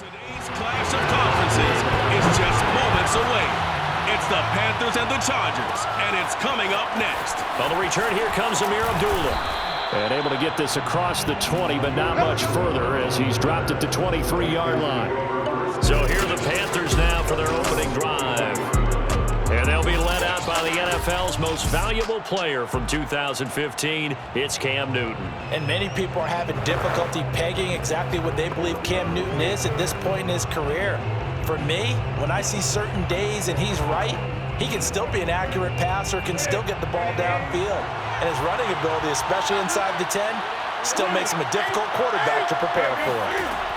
Today's clash of conferences is just moments away. It's the Panthers and the Chargers, and it's coming up next. On the return, here comes Amir Abdullah. And able to get this across the 20, but not much further as he's dropped it to 23-yard line. So here are the Panthers now for their opening drive. And they'll be led out by the NFL's most valuable player from 2015. It's Cam Newton. And many people are having difficulty pegging exactly what they believe Cam Newton is at this point in his career. For me, when I see certain days and he's right, he can still be an accurate passer, can still get the ball downfield. And his running ability, especially inside the 10, still makes him a difficult quarterback to prepare for.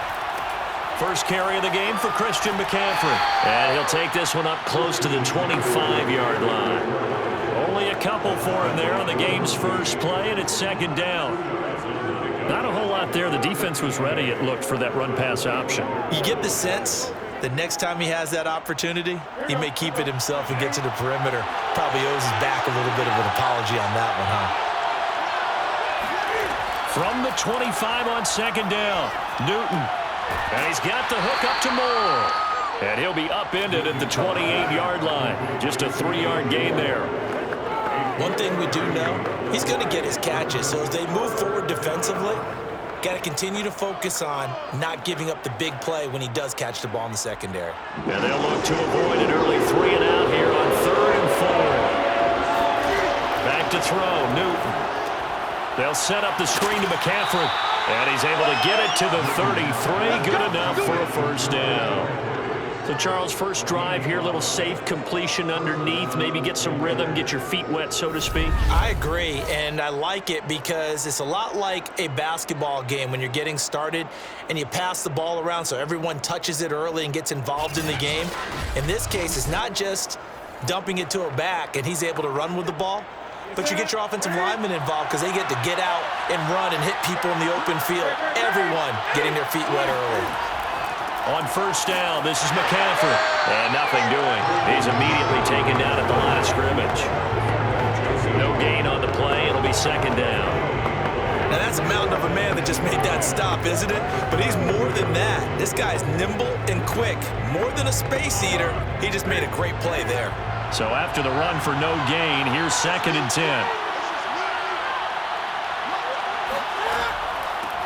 First carry of the game for Christian McCaffrey. And he'll take this one up close to the 25-yard line. Only a couple for him there on the game's first play, and it's second down. Not a whole lot there. The defense was ready, it looked, for that run-pass option. You get the sense that next time he has that opportunity, he may keep it himself and get to the perimeter. Probably owes his back a little bit of an apology on that one, huh? From the 25 on second down, Newton. And he's got the hook up to Moore. And he'll be upended at the 28-yard line. Just a 3-yard gain there. One thing we do know, he's going to get his catches. So as they move forward defensively, got to continue to focus on not giving up the big play when he does catch the ball in the secondary. And they'll look to avoid an early 3-and-out here on 3rd and 4. Back to throw, Newton. They'll set up the screen to McCaffrey. And he's able to get it to the 33. Good enough for a first down. So, Charles, first drive here, a little safe completion underneath. Maybe get some rhythm, get your feet wet, so to speak. I agree, and I like it because it's a lot like a basketball game when you're getting started and you pass the ball around so everyone touches it early and gets involved in the game. In this case, it's not just dumping it to a back and he's able to run with the ball, but you get your offensive linemen involved because they get to get out and run and hit people in the open field. Everyone getting their feet wet early. On first down, this is McCaffrey. And nothing doing. He's immediately taken down at the line of scrimmage. No gain on the play. It'll be second down. Now that's a mountain of a man that just made that stop, isn't it? But he's more than that. This guy's nimble and quick. More than a space eater. He just made a great play there. So after the run for no gain, here's 2nd and 10.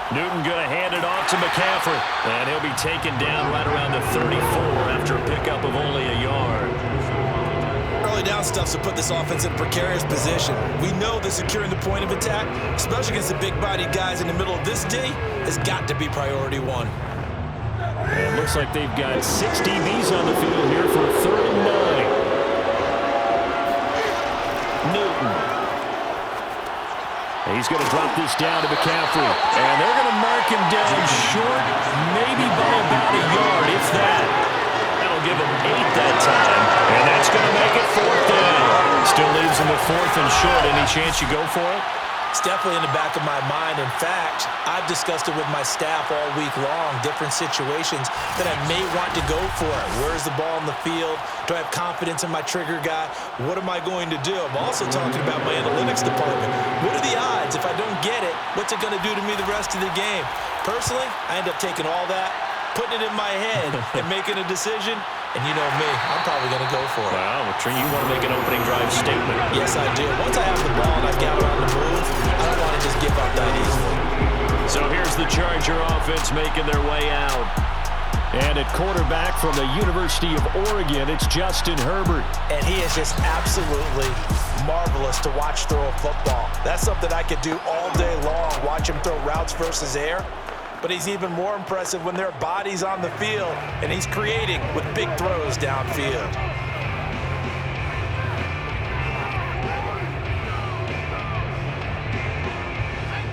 Newton going to hand it off to McCaffrey. And he'll be taken down right around the 34 after a pickup of only a yard. Early down stuff to put this offense in a precarious position. We know that securing the point of attack, especially against the big-bodied guys in the middle of this D, has got to be priority one. And it looks like they've got 6 DBs on the field here for a 3rd and 9. Newton. He's going to drop this down to McCaffrey. And they're going to mark him down short, maybe by about a yard, if that. That'll give him 8 that time. And that's going to make it 4th down. Still leaves him with 4th and short. Any chance you go for it? It's definitely in the back of my mind. In fact, I've discussed it with my staff all week long, different situations that I may want to go for it. Where's the ball in the field? Do I have confidence in my trigger guy? What am I going to do? I'm also talking about my analytics department. What are the odds? If I don't get it, what's it going to do to me the rest of the game? Personally, I end up taking all that, putting it in my head, and making a decision. And you know me, I'm probably going to go for it. Wow, you want to make an opening drive statement. Yes, I do. Once I have the ball and I've got it on the move, I don't want to just give up that easily. So here's the Charger offense making their way out. And at quarterback from the University of Oregon, it's Justin Herbert. And he is just absolutely marvelous to watch throw a football. That's something I could do all day long, watch him throw routes versus air. But he's even more impressive when there are bodies on the field, and he's creating with big throws downfield.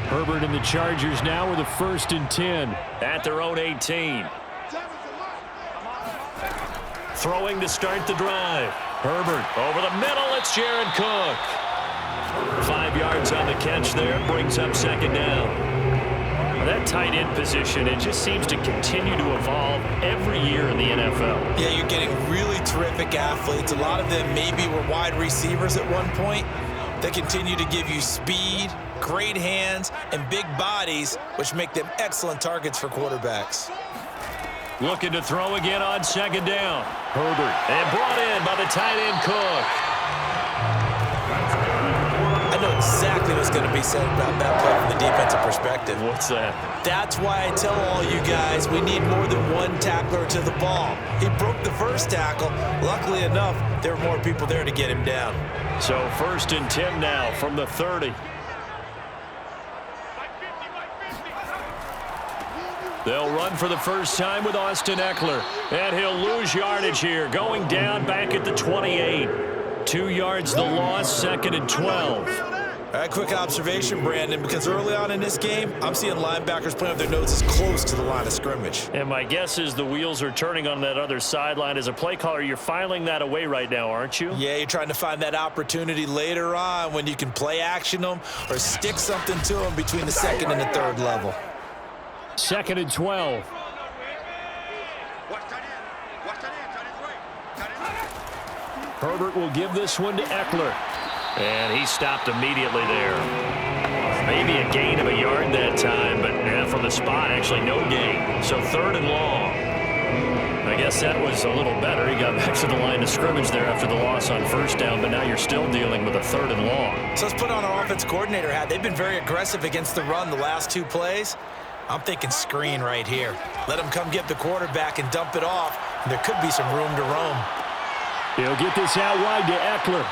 Herbert and the Chargers now with a 1st and 10 at their own 18. Throwing to start the drive. Herbert over the middle. It's Jared Cook. 5 yards on the catch there. Brings up second down. That tight end position, it just seems to continue to evolve every year in the NFL. Yeah, you're getting really terrific athletes. A lot of them maybe were wide receivers at one point. They continue to give you speed, great hands, and big bodies, which make them excellent targets for quarterbacks. Looking to throw again on second down. Herbert. And brought in by the tight end Cook. I know exactly what's going to be said about that play from the defensive perspective. What's that? That's why I tell all you guys we need more than one tackler to the ball. He broke the first tackle. Luckily enough, there were more people there to get him down. So 1st and 10 now from the 30. They'll run for the first time with Austin Eckler. And he'll lose yardage here, going down back at the 28. 2 yards the loss, 2nd and 12. All right, quick observation, Brandon, because early on in this game, I'm seeing linebackers playing with their noses close to the line of scrimmage. And my guess is the wheels are turning on that other sideline. As a play caller, you're filing that away right now, aren't you? Yeah, you're trying to find that opportunity later on when you can play action them or stick something to them between the 2nd and the 3rd level. 2nd and 12. Herbert will give this one to Eckler. And he stopped immediately there. Maybe a gain of a yard that time, but from the spot, actually no gain. So 3rd and long. I guess that was a little better. He got back to the line of scrimmage there after the loss on 1st down, but now you're still dealing with a 3rd and long. So let's put on our offense coordinator hat. They've been very aggressive against the run the last 2 plays. I'm thinking screen right here. Let him come get the quarterback and dump it off, and there could be some room to roam. He'll get this out wide to Eckler.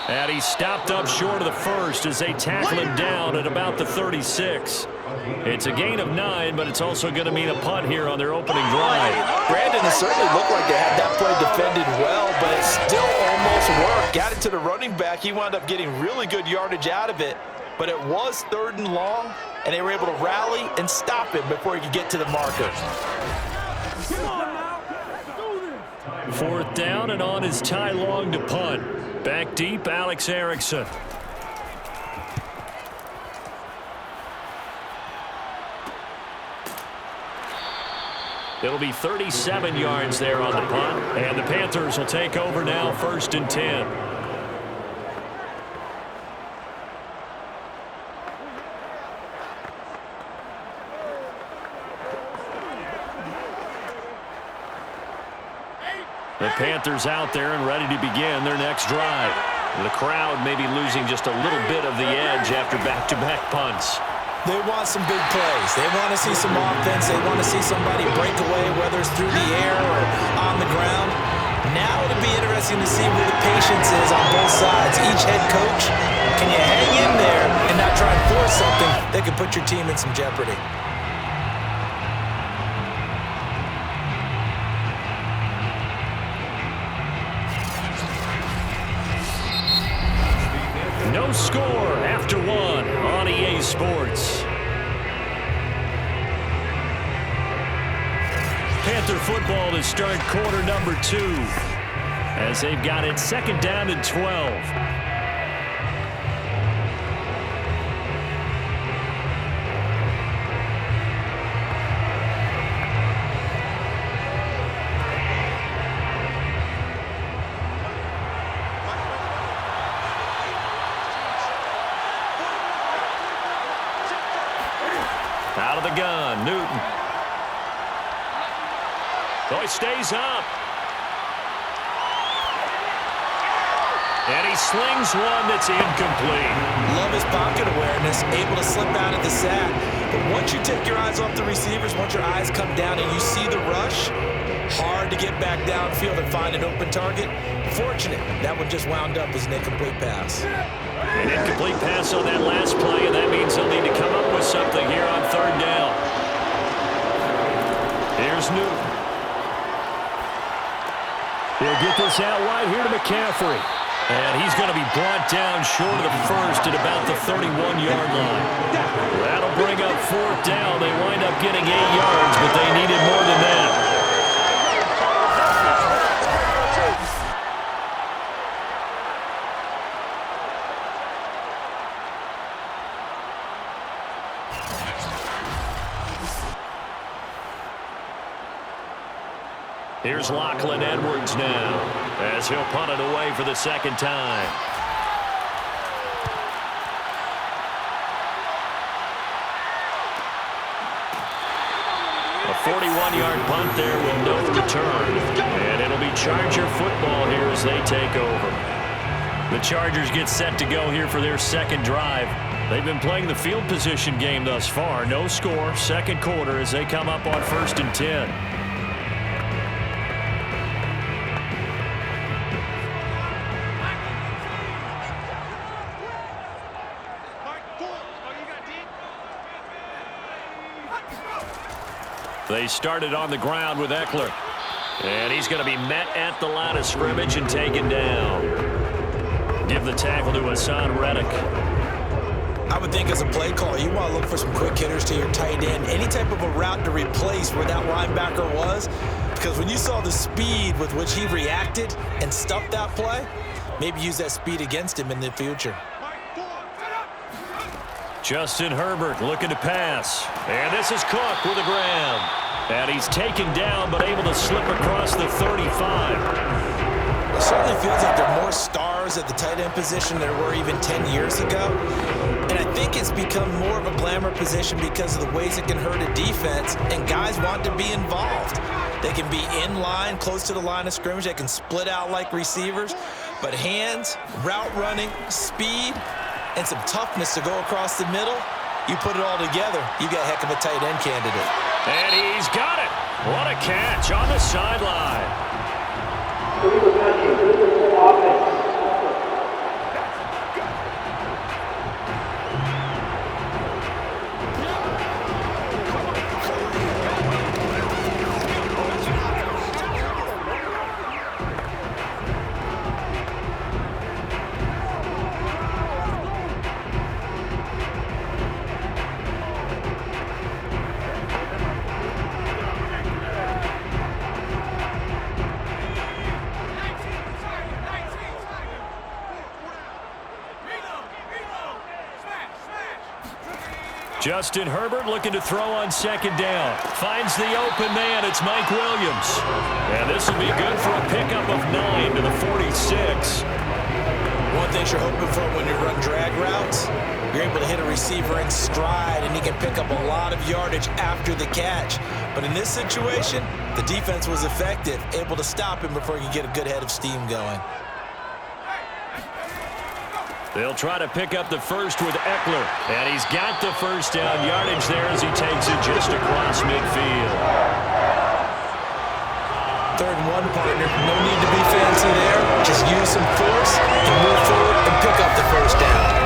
And he stopped up short of the 1st as they tackle him down at about the 36. It's a gain of 9, but it's also going to mean a punt here on their opening drive. Brandon, it certainly looked like they had that play defended well, but it still almost worked. Got it to the running back. He wound up getting really good yardage out of it, but it was 3rd and long, and they were able to rally and stop him before he could get to the marker. 4th down, and on is Ty Long to punt. Back deep, Alex Erickson. It'll be 37 yards there on the punt, and the Panthers will take over now, 1st and 10. The Panthers out there and ready to begin their next drive. The crowd may be losing just a little bit of the edge after back-to-back punts. They want some big plays. They want to see some offense. They want to see somebody break away, whether it's through the air or on the ground. Now it'll be interesting to see where the patience is on both sides. Each head coach, can you hang in there and not try and force something that could put your team in some jeopardy? No score after 1 on EA Sports. Panther football to start quarter number 2 as they've got it 2nd down and 12. Out of the gun, Newton. Oh, he stays up. And he slings one that's incomplete. Love his pocket awareness, able to slip out of the sack. But once you take your eyes off the receivers, once your eyes come down and you see the rush, hard to get back downfield and find an open target. Fortunate, that one just wound up as an incomplete pass. An incomplete pass on that last play, and that means they'll need to come up with something here on 3rd down. Here's Newton. He'll get this out wide here to McCaffrey. And he's going to be brought down short of the 1st at about the 31-yard line. That'll bring up 4th down. They wind up getting 8 yards, but they needed more than that. Here's Lachlan Edwards now as he'll punt it away for the 2nd time. A 41-yard punt there with no return. And it'll be Charger football here as they take over. The Chargers get set to go here for their second drive. They've been playing the field position game thus far. No score, second quarter as they come up on 1st and 10. They started on the ground with Eckler. And he's going to be met at the line of scrimmage and taken down. Give the tackle to Hassan Reddick. I would think as a play caller, you want to look for some quick hitters to your tight end. Any type of a route to replace where that linebacker was. Because when you saw the speed with which he reacted and stuffed that play, maybe use that speed against him in the future. Justin Herbert looking to pass. And this is Cook with a grab. And he's taken down but able to slip across the 35. It certainly feels like there are more stars at the tight end position than there were even 10 years ago. And I think it's become more of a glamour position because of the ways it can hurt a defense, and guys want to be involved. They can be in line, close to the line of scrimmage. They can split out like receivers. But hands, route running, speed, and some toughness to go across the middle, you put it all together, you got a heck of a tight end candidate. And he's got it. What a catch on the sideline. Justin Herbert looking to throw on second down. Finds the open man. It's Mike Williams. And this will be good for a pickup of 9 to the 46. One thing you're hoping for when you run drag routes, you're able to hit a receiver in stride, and he can pick up a lot of yardage after the catch. But in this situation, the defense was effective, able to stop him before he could get a good head of steam going. They'll try to pick up the first with Eckler. And he's got the first down yardage there as he takes it just across midfield. 3rd and 1, partner. No need to be fancy there. Just use some force and move forward and pick up the first down.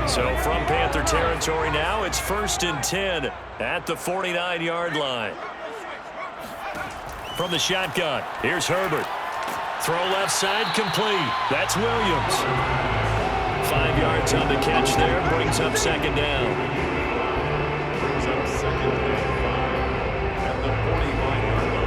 So from Panther territory now, it's 1st and 10 at the 49-yard line. From the shotgun, here's Herbert. Throw left side complete. That's Williams. 5 yards on the catch there. Brings up second down. Brings up second and 5 at the 45-yard line.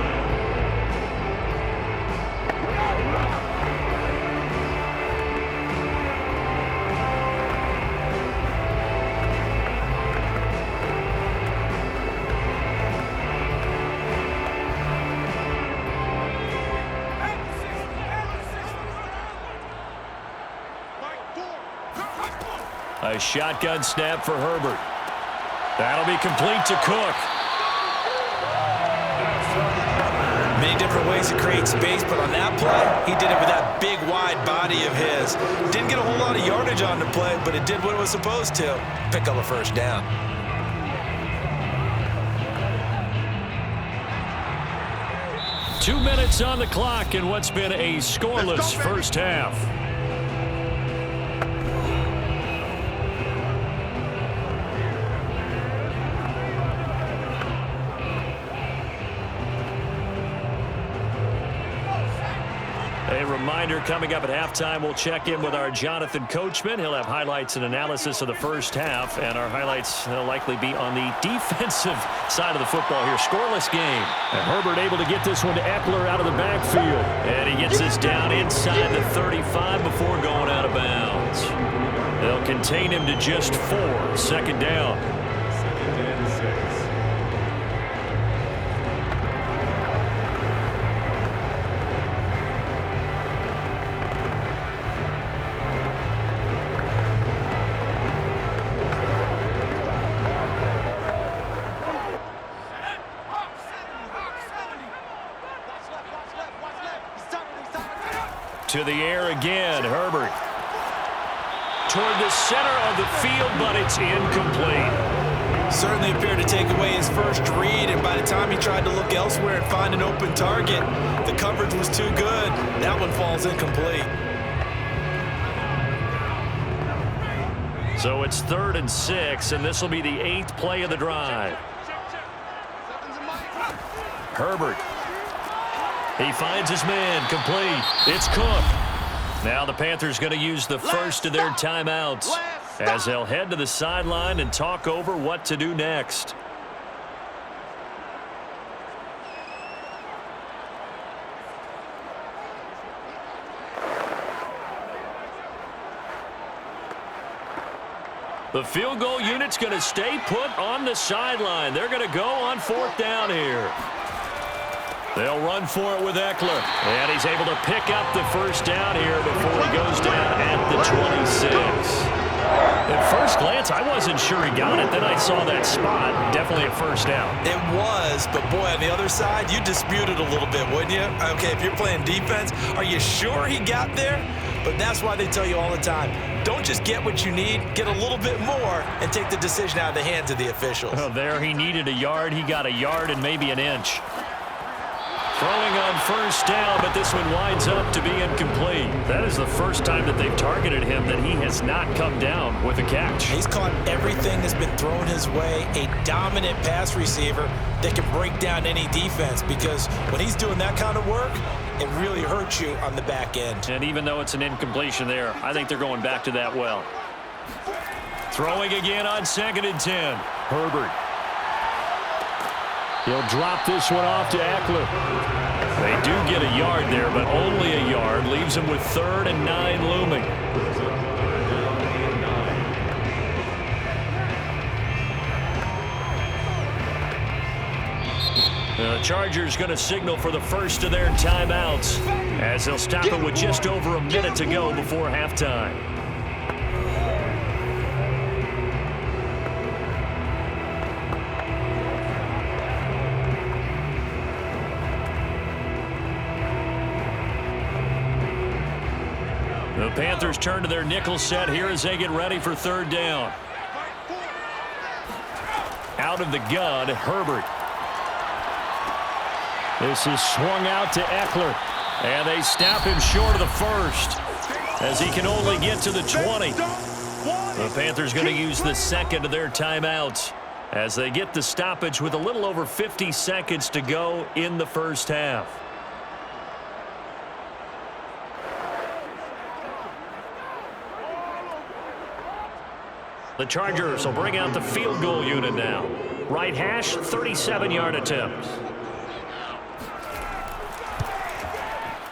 A shotgun snap for Herbert. That'll be complete to Cook. Many different ways to create space, but on that play, he did it with that big, wide body of his. Didn't get a whole lot of yardage on the play, but it did what it was supposed to. Pick up a first down. Two minutes on the clock in what's been a scoreless first half. A reminder, coming up at halftime, we'll check in with our Jonathan Coachman. He'll have highlights and analysis of the first half, and our highlights will likely be on the defensive side of the football here. Scoreless game. And Herbert able to get this one to Eckler out of the backfield. And he gets this down inside the 35 before going out of bounds. They'll contain him to just 4. Second down. Second and 6. To the air again, Herbert. Toward the center of the field, but it's incomplete. Certainly appeared to take away his first read, and by the time he tried to look elsewhere and find an open target, the coverage was too good. That one falls incomplete. So it's 3rd and 6, and this will be the 8th play of the drive. Herbert. He finds his man, complete. It's Cook. Now the Panthers going to use the first of their timeouts as they'll head to the sideline and talk over what to do next. The field goal unit's going to stay put on the sideline. They're going to go on 4th down here. They'll run for it with Eckler. And he's able to pick up the first down here before he goes down at the 26. At first glance, I wasn't sure he got it. Then I saw that spot. Definitely a first down. It was, but boy, on the other side, you disputed a little bit, wouldn't you? Okay, if you're playing defense, are you sure he got there? But that's why they tell you all the time, don't just get what you need, get a little bit more, and take the decision out of the hands of the officials. Oh, there he needed a yard. He got a yard and maybe an inch. Throwing on first down, but this one winds up to be incomplete. That is the first time that they've targeted him that he has not come down with a catch. He's caught everything that's been thrown his way, a dominant pass receiver that can break down any defense, because when he's doing that kind of work, it really hurts you on the back end. And even though it's an incompletion there, I think they're going back to that well. Throwing again on 2nd and 10. Herbert. He'll drop this one off to Eckler. They do get a yard there, but only a yard. Leaves him with 3rd and 9 looming. The Chargers going to signal for the first of their timeouts as they'll stop it with just over a minute to go before halftime. The Panthers turn to their nickel set here as they get ready for 3rd down. Out of the gun, Herbert. This is swung out to Eckler. And they snap him short of the first as he can only get to the 20. The Panthers going to use the 2nd of their timeouts as they get the stoppage with a little over 50 seconds to go in the first half. The Chargers will bring out the field goal unit now. Right hash, 37-yard attempt.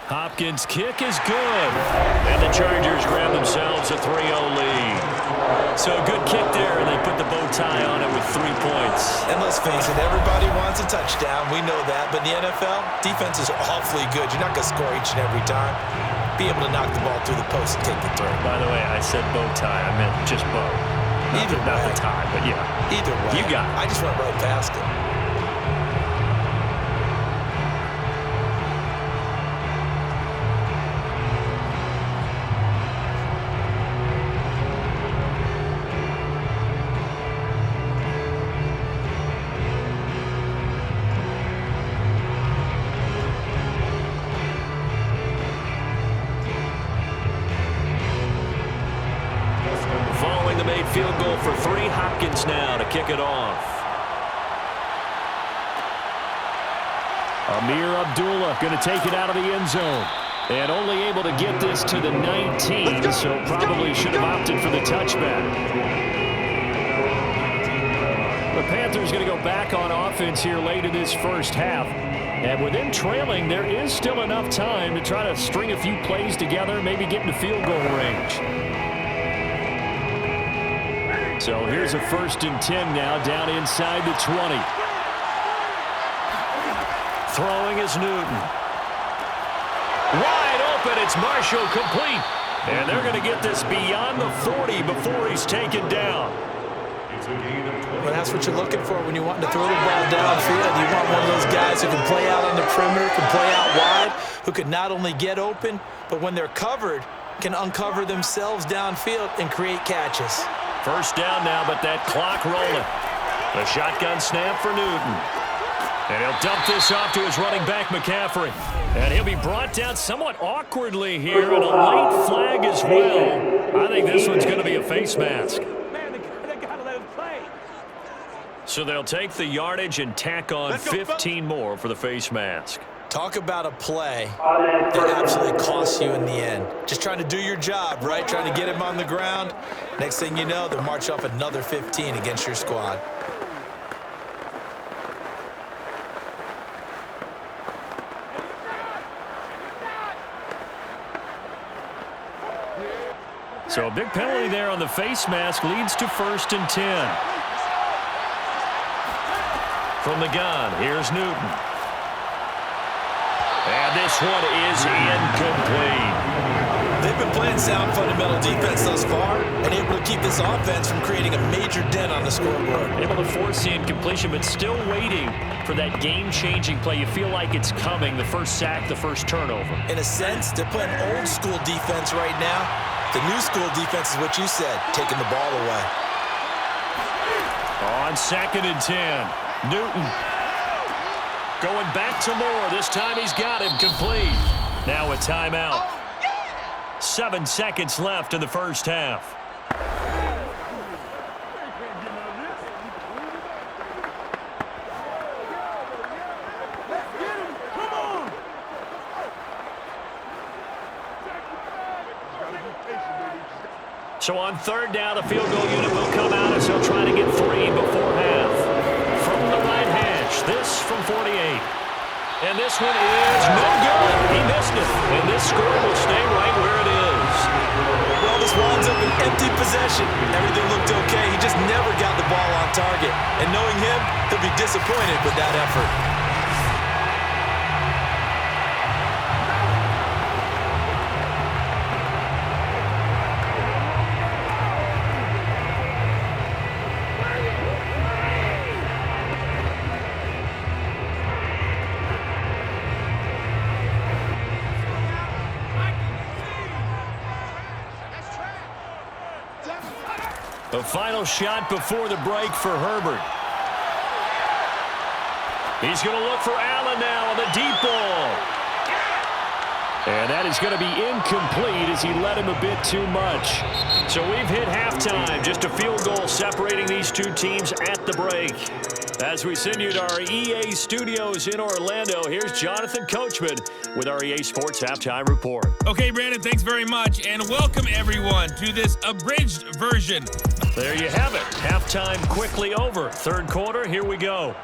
Hopkins' kick is good. And the Chargers grab themselves a 3-0 lead. So a good kick there, and they put the bow tie on it with 3 points. And let's face it, everybody wants a touchdown. We know that. But in the NFL, defense is awfully good. You're not going to score each and every time. Be able to knock the ball through the post and take the throw. By the way, I said bow tie. I meant just bow. Not the tie, but yeah. Either way. You got it. I just went right past it. Field goal for 3. Hopkins now to kick it off. Amir Abdullah going to take it out of the end zone. And only able to get this to the 19, so probably should have opted for the touchback. The Panthers going to go back on offense here late in this first half. And with them trailing, there is still enough time to try to string a few plays together, maybe get into field goal range. So here's a 1st and 10 now down inside the 20. Throwing is Newton. Wide open, it's Marshall, complete. And they're going to get this beyond the 40 before he's taken down. Well, that's what you're looking for when you want to throw the ball downfield. You want one of those guys who can play out on the perimeter, can play out wide, who can not only get open, but when they're covered, can uncover themselves downfield and create catches. First down now, but that clock rolling. The shotgun snap for Newton. And he'll dump this off to his running back, McCaffrey. And he'll be brought down somewhat awkwardly here, and a late flag as well. I think this one's going to be a face mask. So they'll take the yardage and tack on 15 more for the face mask. Talk about a play that absolutely costs you in the end. Just trying to do your job, right? Trying to get him on the ground. Next thing you know, they'll march off another 15 against your squad. So a big penalty there on the face mask leads to 1st and 10. From the gun, here's Newton. And this one is incomplete. They've been playing sound fundamental defense thus far and able to keep this offense from creating a major dent on the scoreboard. Able to force the incompletion, but still waiting for that game-changing play. You feel like it's coming, the first sack, the first turnover. In a sense, they're playing old school defense right now. The new school defense is what you said, taking the ball away. On 2nd and 10, Newton going back to Moore. This time he's got him complete. Now a timeout. 7 seconds left in the first half. So on 3rd down, the field goal unit will come out as he'll try to get 3 before half. From the right hash, this from 48. And this one is no good. He missed it. And this score will stay right where it is. Well, this winds up an empty possession. Everything looked okay. He just never got the ball on target. And knowing him, he'll be disappointed with that effort. The final shot before the break for Herbert. He's going to look for Allen now on the deep ball. And that is going to be incomplete as he led him a bit too much. So we've hit halftime. Just a field goal separating these two teams at the break. As we send you to our EA studios in Orlando, here's Jonathan Coachman with our EA Sports Halftime Report. Okay, Brandon, thanks very much, and welcome everyone to this abridged version. There you have it. Halftime quickly over. 3rd quarter, here we go.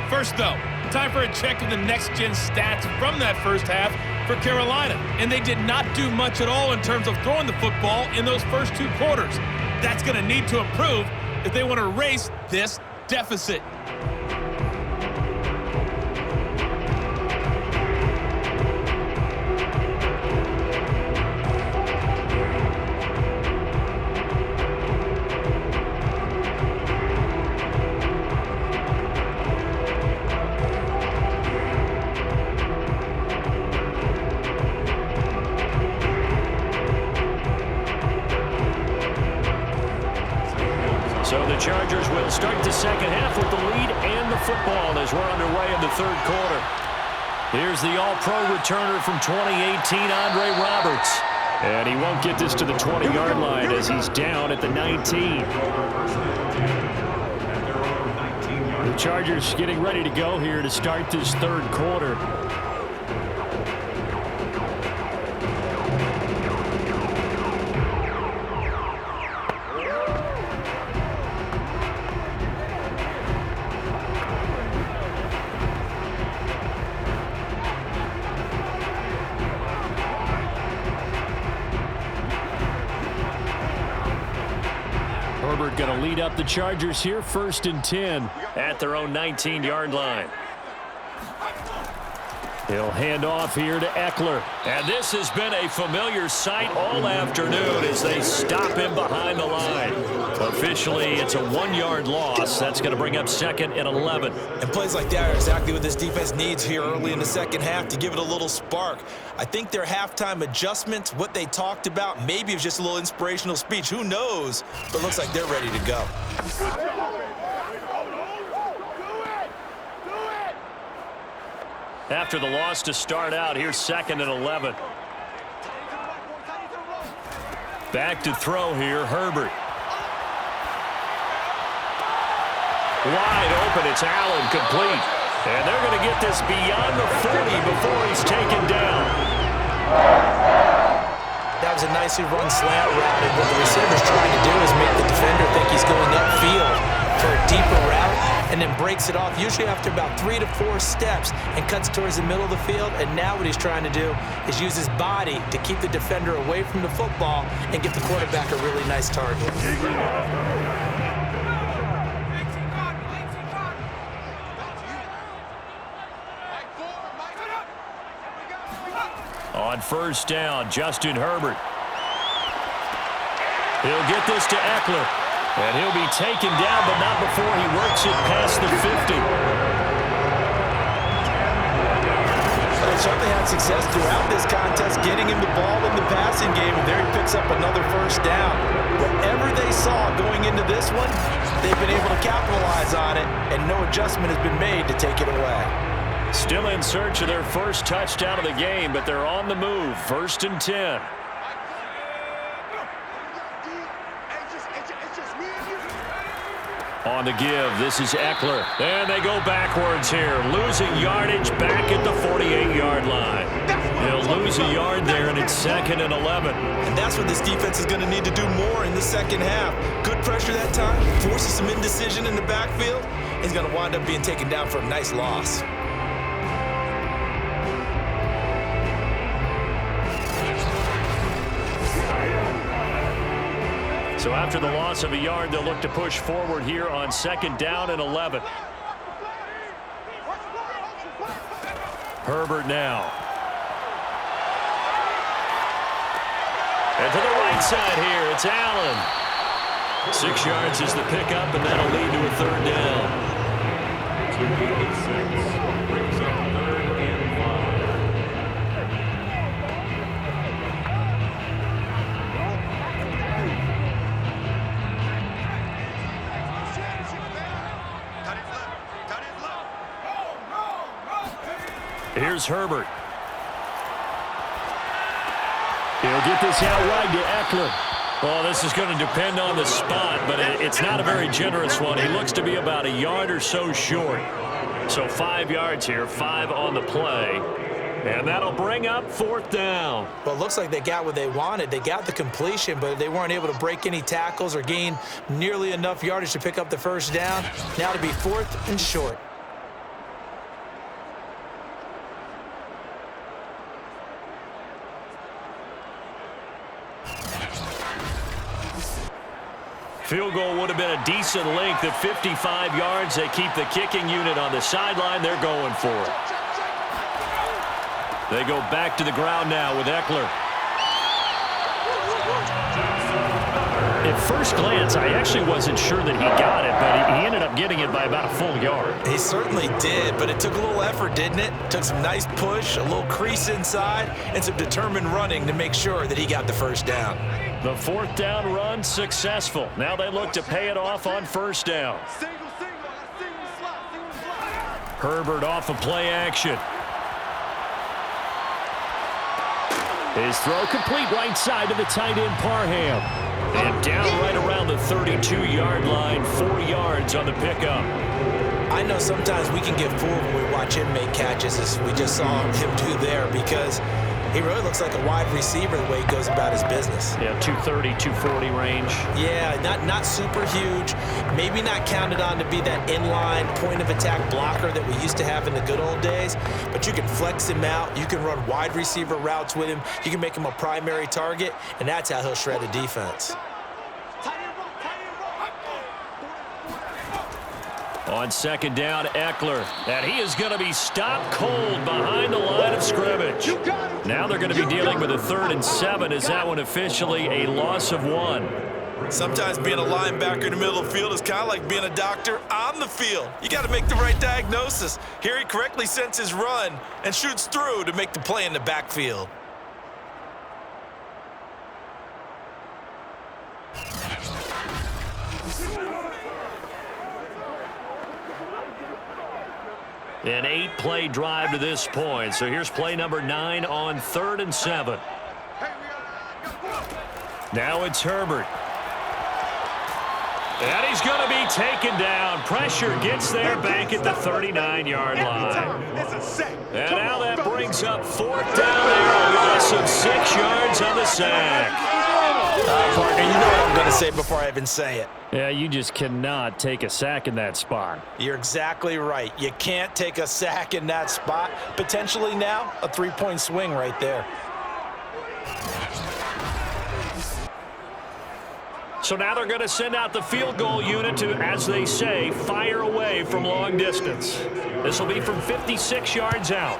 First, though, time for a check of the next-gen stats from that first half for Carolina. And they did not do much at all in terms of throwing the football in those first 2 quarters. That's going to need to improve if they want to erase this deficit. So the Chargers will start the second half with the lead and the football as we're underway in the 3rd quarter. Here's the all-pro returner from 2018, Andre Roberts. And he won't get this to the 20-yard line as he's down at the 19. The Chargers getting ready to go here to start this 3rd quarter. Herbert going to lead up the Chargers here, 1st and 10 at their own 19-yard line. He'll hand off here to Eckler. And this has been a familiar sight all afternoon as they stop him behind the line. Officially, it's a 1-yard loss. That's going to bring up 2nd and 11. And plays like that are exactly what this defense needs here early in the second half to give it a little spark. I think their halftime adjustments, what they talked about, maybe it was just a little inspirational speech. Who knows? But it looks like they're ready to go. After the loss to start out, here's 2nd and 11. Back to throw here, Herbert. Wide open, it's Allen, complete. And they're going to get this beyond the 40 before he's taken down. That was a nicely run slant route, and what the receiver's trying to do is make the defender think he's going upfield for a deeper route, and then breaks it off, usually after about 3 to 4 steps, and cuts towards the middle of the field. And now what he's trying to do is use his body to keep the defender away from the football and give the quarterback a really nice target. On first down, Justin Herbert. He'll get this to Eckler. And he'll be taken down, but not before he works it past the 50. They certainly had success throughout this contest, getting him the ball in the passing game, and there he picks up another first down. Whatever they saw going into this one, they've been able to capitalize on it, and no adjustment has been made to take it away. Still in search of their first touchdown of the game, but they're on the move. 1st and 10. On the give, this is Eckler. And they go backwards here, losing yardage back at the 48-yard line. They'll lose a yard there, and it's 2nd and 11. And that's what this defense is going to need to do more in the second half. Good pressure that time, forces some indecision in the backfield. He's going to wind up being taken down for a nice loss. So after the loss of a yard, they'll look to push forward here on 2nd down and 11. Herbert now. And to the right side here, it's Allen. 6 yards is the pickup, and that'll lead to a 3rd down. Brings up 3rd and 5. Here's Herbert. He'll get this out wide to Eckler. Well, this is going to depend on the spot, but it's not a very generous one. He looks to be about a yard or so short. So 5 yards here, 5 on the play. And that'll bring up 4th down. Well, it looks like they got what they wanted. They got the completion, but they weren't able to break any tackles or gain nearly enough yardage to pick up the first down. Now to be 4th and short. Field goal would have been a decent length of 55 yards. They keep the kicking unit on the sideline. They're going for it. They go back to the ground now with Eckler. At first glance, I actually wasn't sure that he got it, but he ended up getting it by about a full yard. He certainly did, but it took a little effort, didn't it? Took some nice push, a little crease inside, and some determined running to make sure that he got the first down. The 4th down run successful. Now they look to pay it off on first down. Herbert off of play action. His throw complete right side to the tight end Parham. And down right around the 32-yard line, 4 yards on the pickup. I know sometimes we can get fooled when we watch him make catches, as we just saw him do there, because he really looks like a wide receiver the way he goes about his business. Yeah, 230, 240 range. Yeah, not super huge. Maybe not counted on to be that inline point-of-attack blocker that we used to have in the good old days, but you can flex him out. You can run wide receiver routes with him. You can make him a primary target, and that's how he'll shred a defense. On second down, Eckler. And he is going to be stopped cold behind the line of scrimmage. Now they're going to be dealing with a 3rd and 7. Is that one officially a loss of 1? Sometimes being a linebacker in the middle of the field is kind of like being a doctor on the field. You got to make the right diagnosis. Here he correctly sends his run and shoots through to make the play in the backfield. An 8-play drive to this point. So here's play number 9 on 3rd and 7. Now it's Herbert. And he's going to be taken down. Pressure gets there back at the 39-yard line. And now that brings up 4th down there. A loss of 6 yards on the sack. Partner, you know what I'm going to say before I even say it. Yeah, you just cannot take a sack in that spot. You're exactly right. You can't take a sack in that spot. Potentially now, a 3-point swing right there. So now they're going to send out the field goal unit to, as they say, fire away from long distance. This will be from 56 yards out.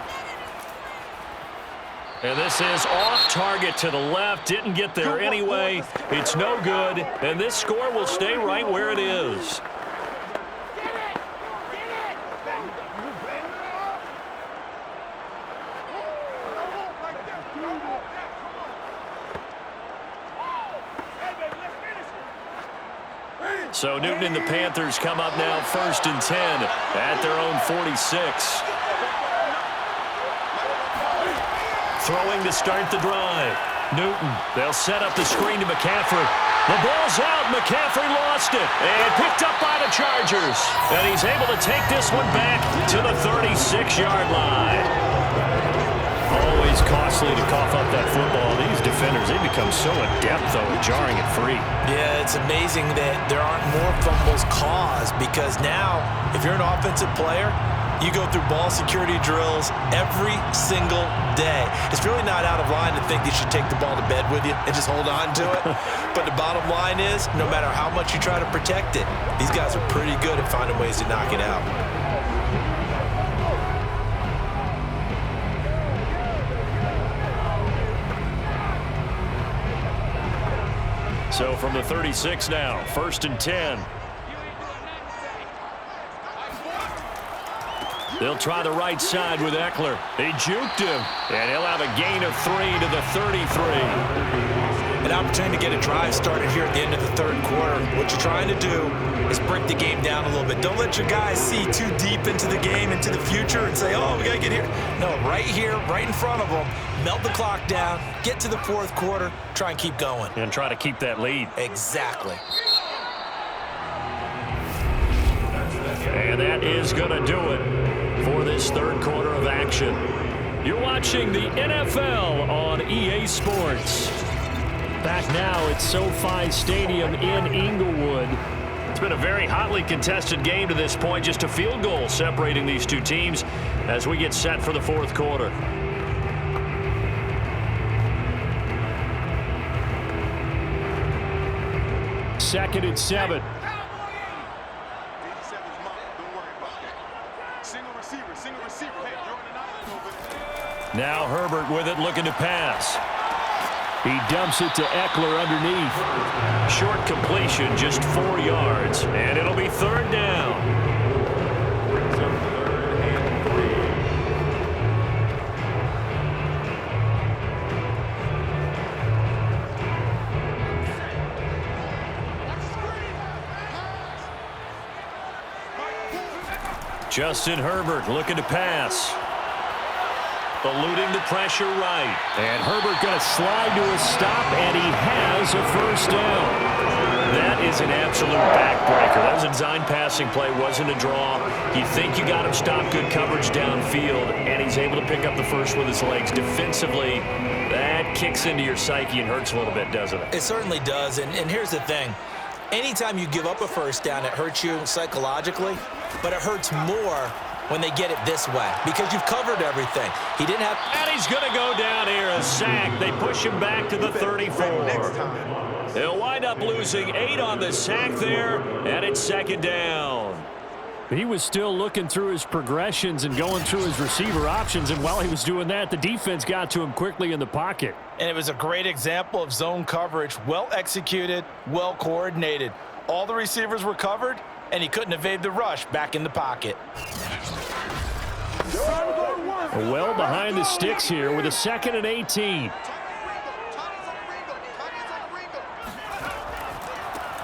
And this is off target to the left. Didn't get there anyway. It's no good. And this score will stay right where it is. So Newton and the Panthers come up now 1st and 10 at their own 46. Throwing to start the drive. Newton, they'll set up the screen to McCaffrey. The ball's out. McCaffrey lost it. And picked up by the Chargers. And he's able to take this one back to the 36-yard line. Always costly to cough up that football. These defenders, they become so adept, though, at jarring it free. Yeah, it's amazing that there aren't more fumbles caused because now, if you're an offensive player, you go through ball security drills every single day. It's really not out of line to think you should take the ball to bed with you and just hold on to it. But the bottom line is, no matter how much you try to protect it, these guys are pretty good at finding ways to knock it out. So from the 36 now, 1st and 10. They'll try the right side with Eckler. They juked him, and he'll have a gain of 3 to the 33. An opportunity to get a drive started here at the end of the 3rd quarter. What you're trying to do is break the game down a little bit. Don't let your guys see too deep into the game, into the future, and say, oh, we got to get here. No, right here, right in front of them, melt the clock down, get to the 4th quarter, try and keep going. And try to keep that lead. Exactly. And that is going to do it for this 3rd quarter of action. You're watching the NFL on EA Sports. Back now at SoFi Stadium in Inglewood. It's been a very hotly contested game to this point. Just a field goal separating these two teams as we get set for the 4th quarter. Second and 7. Now Herbert with it, looking to pass. He dumps it to Eckler underneath. Short completion, just 4 yards, and it'll be 3rd down. Justin Herbert looking to pass. Eluding the pressure right. And Herbert going to slide to a stop, and he has a 1st down. That is an absolute backbreaker. That was a design passing play, wasn't a draw. You think you got him stopped, good coverage downfield, and he's able to pick up the first with his legs. Defensively, that kicks into your psyche and hurts a little bit, doesn't it? It certainly does, and here's the thing. Anytime you give up a 1st down, it hurts you psychologically, but it hurts more when they get it this way, because you've covered everything. He didn't have... And he's going to go down here, a sack. They push him back to the 34. He'll wind up losing 8 on the sack there, and it's 2nd down. He was still looking through his progressions and going through his receiver options, and while he was doing that, the defense got to him quickly in the pocket. And it was a great example of zone coverage. Well executed, well coordinated. All the receivers were covered, and he couldn't evade the rush back in the pocket. Well behind the sticks here with a 2nd and 18.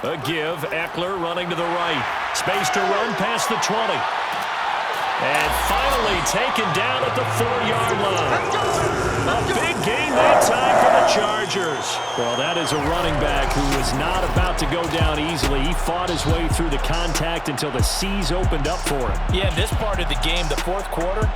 A give, Eckler running to the right. Space to run past the 20. And finally taken down at the 4-yard line. A big gain that time for the Chargers. Well, that is a running back who was not about to go down easily. He fought his way through the contact until the seas opened up for him. Yeah, in this part of the game, the fourth quarter,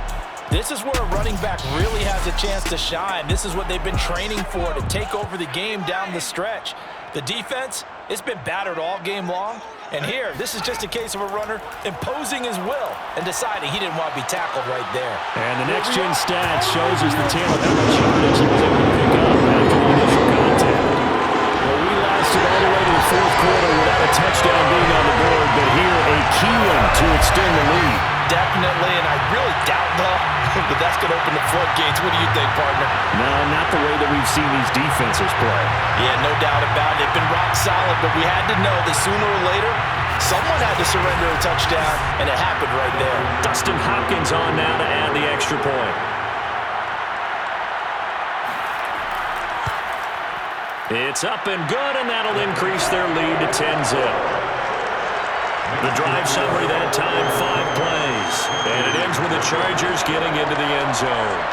this is where a running back really has a chance to shine. This is what they've been training for, to take over the game down the stretch. The defense, it's been battered all game long. And here, this is just a case of a runner imposing his will and deciding he didn't want to be tackled right there. And the next-gen stats shows us the tail of how much yardage he was able to pick up after the initial contact. Well, we lasted all the way to the fourth quarter without a touchdown being on the board, but here a key one to extend the lead. Definitely, and I really doubt, though, but that's going to open the floodgates. What do you think, partner? No, not the way that we've seen these defenses play. Yeah, no doubt about it. They've been rock solid, but we had to know that sooner or later, someone had to surrender a touchdown, and it happened right there. Dustin Hopkins on now to add the extra point. It's up and good, and that'll increase their lead to 10-zip. The drive summary that time, 5 plays. And it ends with the Chargers getting into the end zone.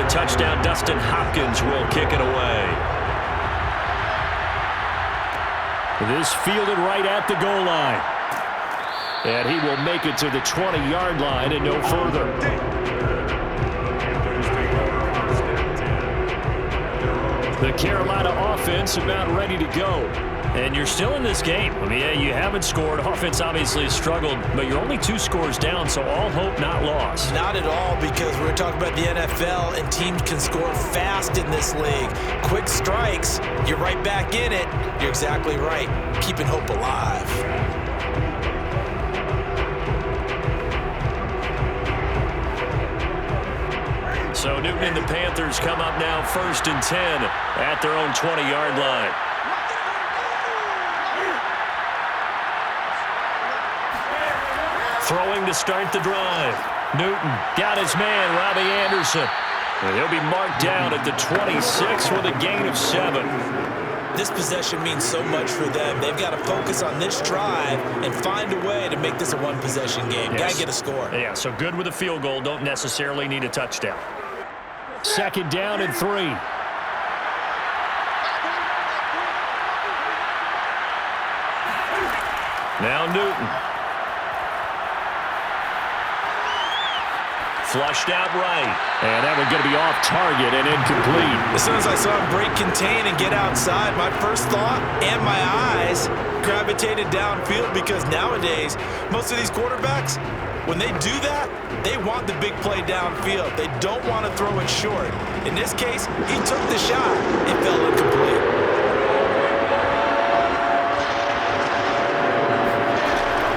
Touchdown, Dustin Hopkins will kick it away. This fielded right at the goal line. And he will make it to the 20-yard line and no further. The Carolina offense about ready to go. And you're still in this game. I mean, yeah, you haven't scored. Offense obviously has struggled, but you're only 2 scores down, so all hope not lost. Not at all, because we're talking about the NFL, and teams can score fast in this league. Quick strikes, you're right back in it. You're exactly right. Keeping hope alive. So Newton and the Panthers come up now 1st and 10 at their own 20-yard line. Throwing to start the drive. Newton got his man, Robbie Anderson. And he'll be marked down at the 26 with a gain of 7. This possession means so much for them. They've got to focus on this drive and find a way to make this a one-possession game. Got to get a score. Yeah, so good with a field goal. Don't necessarily need a touchdown. 2nd down and 3. Now Newton. Flushed out right. And that one's going to be off target and incomplete. As soon as I saw him break contain and get outside, my first thought and my eyes gravitated downfield, because nowadays, most of these quarterbacks, when they do that, they want the big play downfield. They don't want to throw it short. In this case, he took the shot. It fell incomplete.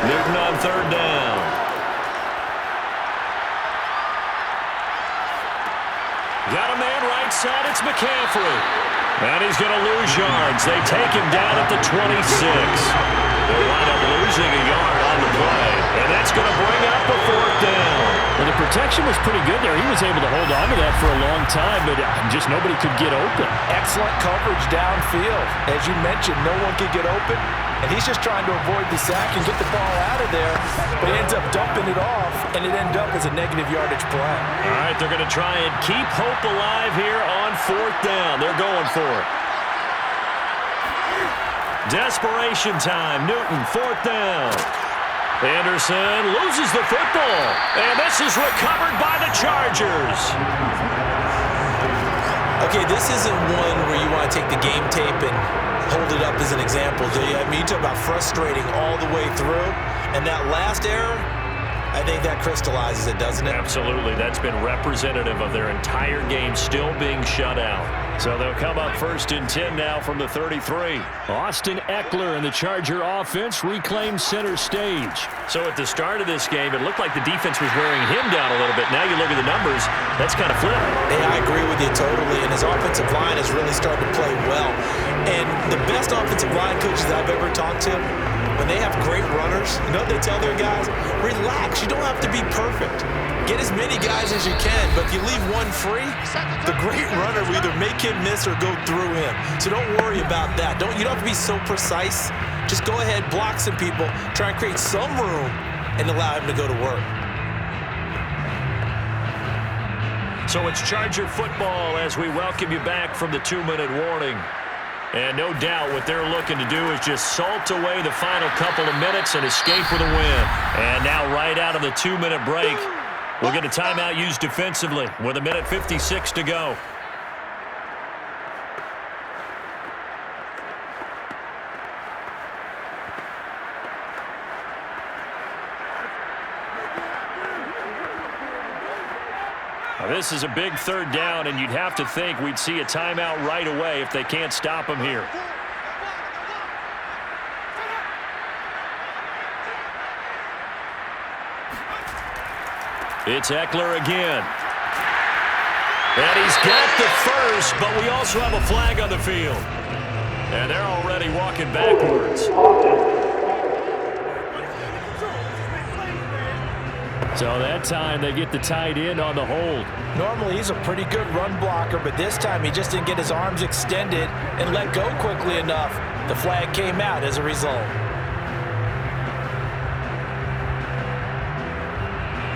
Newton on 3rd down. Got a man right side. It's McCaffrey. And he's going to lose yards. They take him down at the 26. They wind up losing a yard on the play. And that's going to bring up a 4th down. Well, the protection was pretty good there. He was able to hold on to that for a long time, but just nobody could get open. Excellent coverage downfield. As you mentioned, no one could get open. And he's just trying to avoid the sack and get the ball out of there. But he ends up dumping it off, and it ended up as a negative yardage play. All right, they're going to try and keep hope alive here on 4th down. They're going for it. Desperation time. Newton, 4th down. Anderson loses the football, and this is recovered by the Chargers. Okay, this isn't one where you want to take the game tape and hold it up as an example, do you? I mean, you talk about frustrating all the way through, and that last error, I think that crystallizes it, doesn't it? Absolutely. That's been representative of their entire game still being shut out. So they'll come up 1st and 10 now from the 33. Austin Eckler and the Charger offense reclaim center stage. So at the start of this game, it looked like the defense was wearing him down a little bit. Now you look at the numbers, that's kind of flipped. Hey, I agree with you totally, and his offensive line has really started to play well. And the best offensive line coaches I've ever talked to, when they have great runners, you know what they tell their guys? Relax, you don't have to be perfect. Get as many guys as you can, but if you leave one free, the great runner will either make him miss or go through him. So don't worry about that. You don't have to be so precise. Just go ahead, block some people, try and create some room, and allow him to go to work. So it's Charger football as we welcome you back from the 2-minute warning. And no doubt what they're looking to do is just salt away the final couple of minutes and escape with a win. And now right out of the 2-minute break, we'll get a timeout used defensively with 1:56 to go. Now, this is a big 3rd down, and you'd have to think we'd see a timeout right away if they can't stop him here. It's Eckler again. And he's got the first, but we also have a flag on the field. And they're already walking backwards. So that time they get the tight end on the hold. Normally he's a pretty good run blocker, but this time he just didn't get his arms extended and let go quickly enough. The flag came out as a result.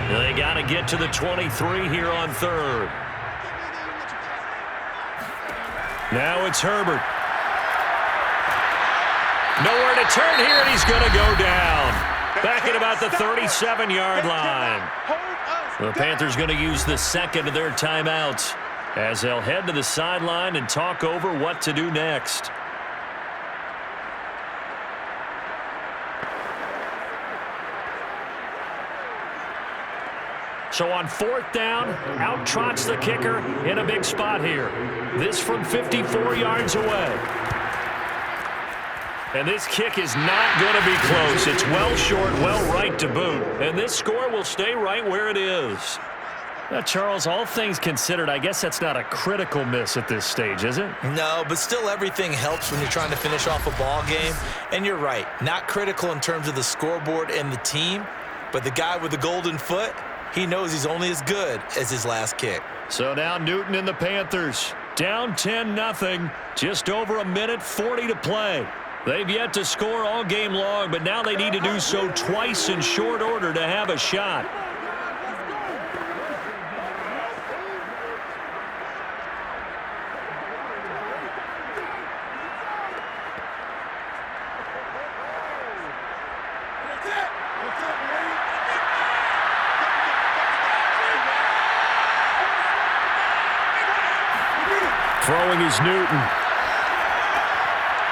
They got to get to the 23 here on 3rd. Now it's Herbert. Nowhere to turn here, and he's going to go down. Back at about the 37-yard line. The Panthers going to use the 2nd of their timeouts as they'll head to the sideline and talk over what to do next. So on 4th down, out trots the kicker in a big spot here. This from 54 yards away. And this kick is not going to be close. It's well short, well right to boot. And this score will stay right where it is. Now, Charles, all things considered, I guess that's not a critical miss at this stage, is it? No, but still everything helps when you're trying to finish off a ball game. And you're right, not critical in terms of the scoreboard and the team, but the guy with the golden foot, he knows he's only as good as his last kick. So now Newton and the Panthers down 10-0, just over 1:40 to play. They've yet to score all game long, but now they need to do so twice in short order to have a shot. Throwing is Newton.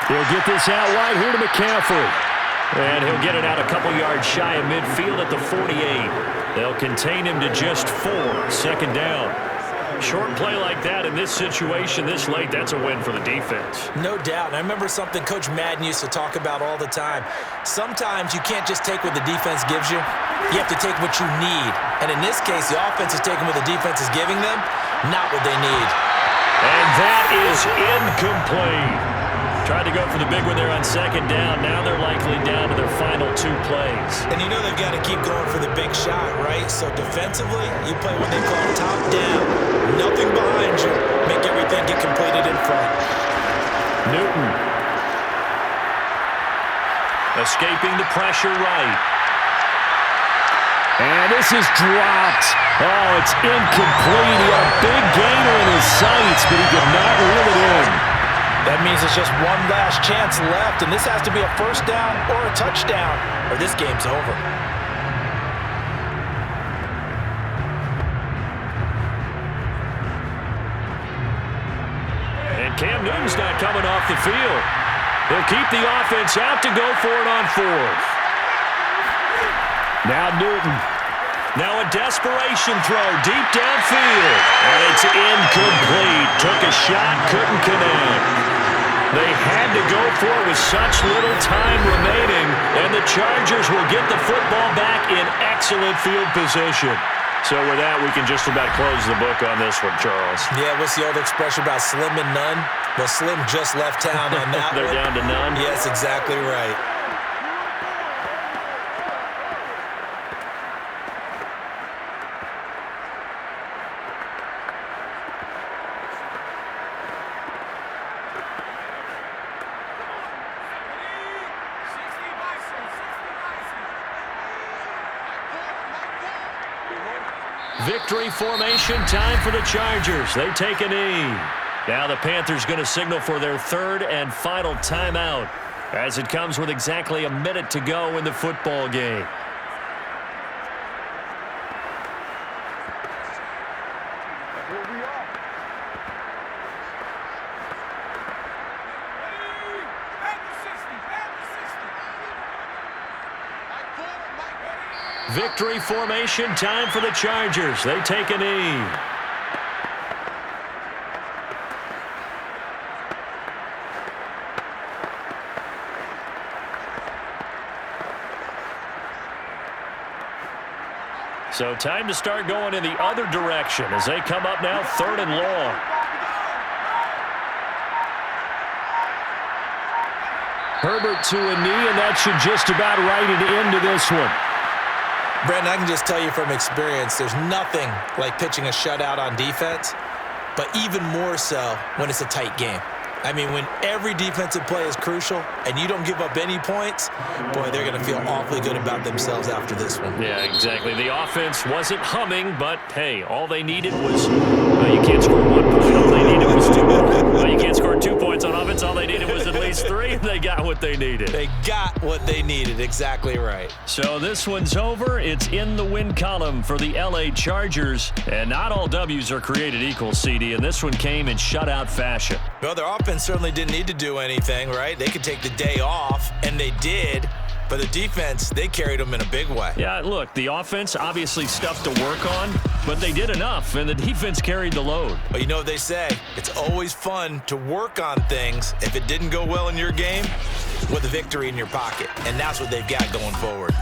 He'll get this out wide here to McCaffrey. And he'll get it out a couple yards shy of midfield at the 48. They'll contain him to just 4. 2nd down. Short play like that in this situation this late, that's a win for the defense. No doubt. And I remember something Coach Madden used to talk about all the time. Sometimes you can't just take what the defense gives you. You have to take what you need. And in this case, the offense is taking what the defense is giving them, not what they need. And that is incomplete. Tried to go for the big one there on 2nd down. Now they're likely down to their final 2 plays. And you know they've got to keep going for the big shot, right? So defensively, you play what they call top down. Nothing behind you. Make everything get completed in front. Newton. Escaping the pressure right. And this is dropped. Oh, it's incomplete. He had a big gainer in his sights, but he could not reel it in. That means means there's just one last chance left, and this has to be a first down or a touchdown, or this game's over. And Cam Newton's not coming off the field. He'll keep the offense out to go for it on fourth. Now Newton. Now a desperation throw deep downfield. And it's incomplete. Took a shot, couldn't connect. They had to go for it with such little time remaining, and the Chargers will get the football back in excellent field position. So with that, we can just about close the book on this one, Charles. Yeah, what's the old expression about slim and none? Well, Slim just left town on that They're one. down to none? Yes, exactly right. Victory formation time for the Chargers. They take a knee. Now the Panthers going to signal for their third and final timeout as it comes with exactly a minute to go in the football game. Victory formation time for the Chargers. They take a knee. So time to start going in the other direction as they come up now third and long. Herbert to a knee, and that should just about write it into this one. Brandon, I can just tell you from experience, there's nothing like pitching a shutout on defense, but even more so when it's a tight game. I mean, when every defensive play is crucial and you don't give up any points, boy, they're going to feel awfully good about themselves after this one. Yeah, exactly. The offense wasn't humming, but, hey, all they needed was, you can't score 1 point. All they needed was 2. You can't score 2 points on offense. All they needed was at least 3. They got what they needed. They got what they needed. Exactly right. So this one's over. It's in the win column for the L.A. Chargers. And not all W's are created equal, CD, and this one came in shutout fashion. Well, their offense certainly didn't need to do anything, right? They could take the day off, and they did. But the defense, they carried them in a big way. Yeah, look, the offense obviously stuff to work on, but they did enough, and the defense carried the load. But you know what they say, it's always fun to work on things if it didn't go well in your game with a victory in your pocket. And that's what they've got going forward.